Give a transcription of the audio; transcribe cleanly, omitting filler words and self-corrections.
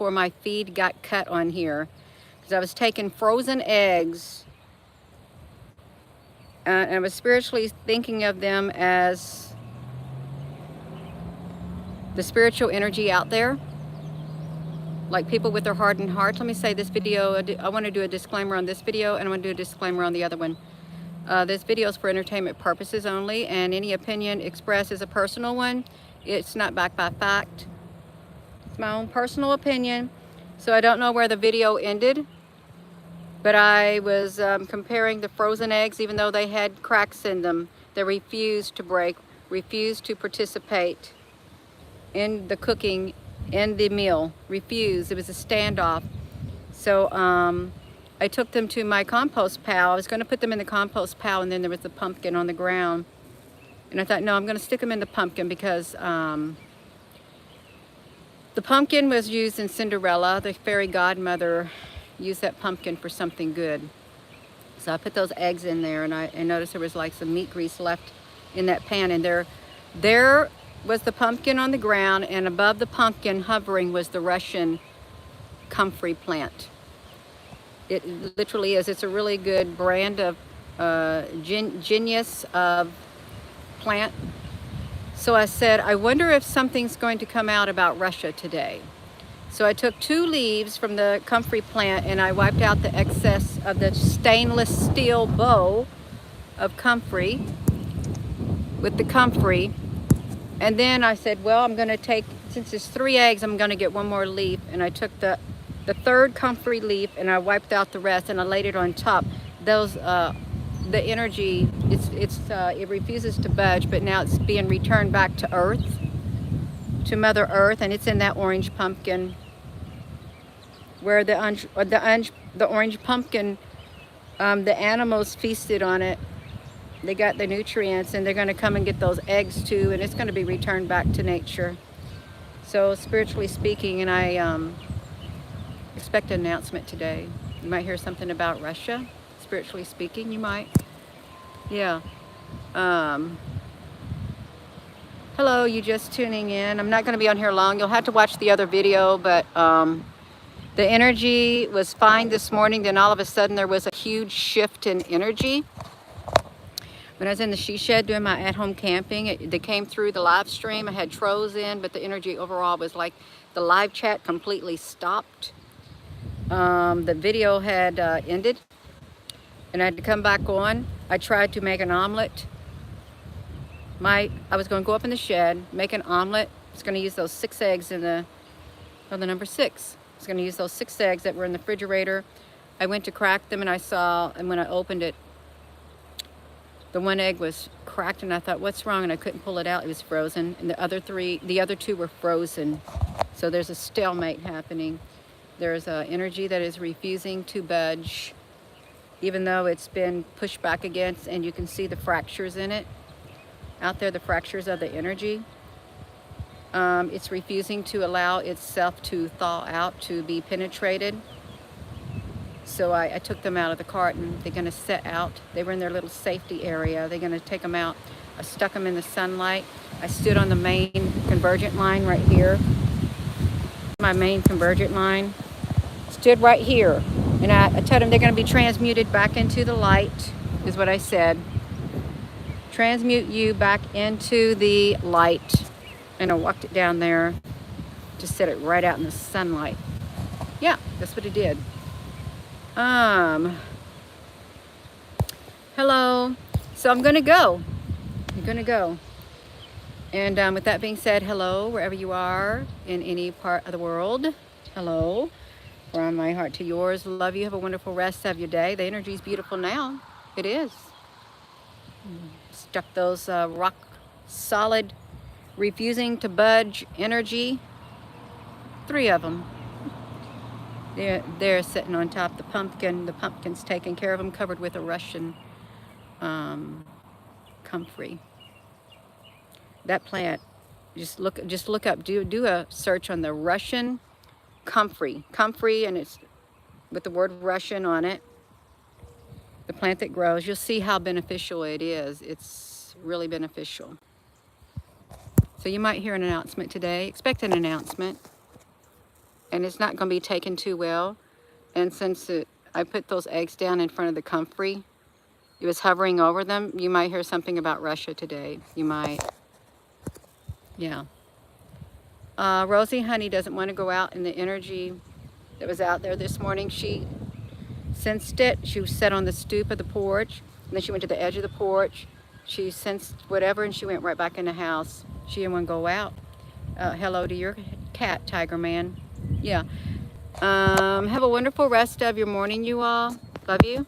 before my feed got cut on here, because I was taking frozen eggs, and I was spiritually thinking of them as the spiritual energy out there, like people with their hardened hearts. Let me say this video, I want to do a disclaimer on this video, and I want to do a disclaimer on the other one. This video is for entertainment purposes only, and any opinion expressed is a personal one. It's not backed by fact. It's my own personal opinion. So I don't know where the video ended, but I was comparing the frozen eggs. Even though they had cracks in them, they refused to break, refused to participate in the cooking, in the meal, refused. It was a standoff. So I took them to my compost pile. I was going to put them in the compost pile, and then there was the pumpkin on the ground. And I thought, no, I'm going to stick them in the pumpkin, because the pumpkin was used in Cinderella. The fairy godmother used that pumpkin for something good. So I put those eggs in there, and I noticed there was like some meat grease left in that pan. And there was the pumpkin on the ground, and above the pumpkin, hovering, was the Russian comfrey plant. It literally is. It's a really good brand of genius of plant. So I said, I wonder if something's going to come out about Russia today. So I took 2 leaves from the comfrey plant, and I wiped out the excess of the stainless steel bowl of comfrey with the comfrey. And then I said, well, I'm going to take, since it's 3 eggs, I'm going to get 1 more leaf. And I took the 3rd comfrey leaf, and I wiped out the rest, and I laid it on top. Those the energy, it refuses to budge, but now it's being returned back to earth, to Mother Earth, and it's in that orange pumpkin, where the orange pumpkin, the animals feasted on it. They got the nutrients, and they're going to come and get those eggs too, and it's going to be returned back to nature. So spiritually speaking, and I expect an announcement today. You might hear something about Russia. Spiritually speaking, you might. Yeah. Hello, you just tuning in. I'm not going to be on here long. You'll have to watch the other video, but the energy was fine this morning. Then all of a sudden there was a huge shift in energy. When I was in the she shed doing my at-home camping, they came through the live stream. I had trolls in, but the energy overall was like the live chat completely stopped. The video had ended, and I had to come back on. I tried to make an omelet. I was going to go up in the shed, make an omelet. I was going to use those 6 eggs in the number 6. I was going to use those 6 eggs that were in the refrigerator. I went to crack them, and I saw, and when I opened it, the 1 egg was cracked, and I thought, what's wrong? And I couldn't pull it out. It was frozen, and the other 2 were frozen. So there's a stalemate happening. There's energy that is refusing to budge, even though it's been pushed back against, and you can see the fractures in it. Out there, the fractures of the energy. It's refusing to allow itself to thaw out, to be penetrated. So I took them out of the cart, and they're going to set out. They were in their little safety area. They're going to take them out. I stuck them in the sunlight. I stood on the main convergent line right here. My main convergent line. Stood right here. And I told them they're going to be transmuted back into the light, is what I said. Transmute you back into the light. And I walked it down there. Just set it right out in the sunlight. Yeah, that's what it did. Hello. So I'm going to go. I'm going to go. And with that being said, hello, wherever you are in any part of the world. Hello. From my heart to yours. Love you. Have a wonderful rest of your day. The energy is beautiful now. It is. Stuck those rock solid, refusing to budge energy. 3 of them. They're sitting on top of the pumpkin. The pumpkin's taking care of them, covered with a Russian comfrey. That plant, just look up, do a search on the Russian comfrey, and it's with the word Russian on it. The plant that grows, you'll see how beneficial it is. It's really beneficial. So you might hear an announcement today. Expect an announcement. and it's not going to be taken too well. And since I put those eggs down in front of the comfrey, it was hovering over them. You might hear something about Russia today. You might. Yeah. Rosie Honey doesn't want to go out in the energy that was out there this morning. She sensed it. She sat on the stoop of the porch, and then she went to the edge of the porch. She sensed whatever, and she went right back in the house. She didn't want to go out. Hello to your cat, Tiger Man. Yeah. Have a wonderful rest of your morning, you all. Love you.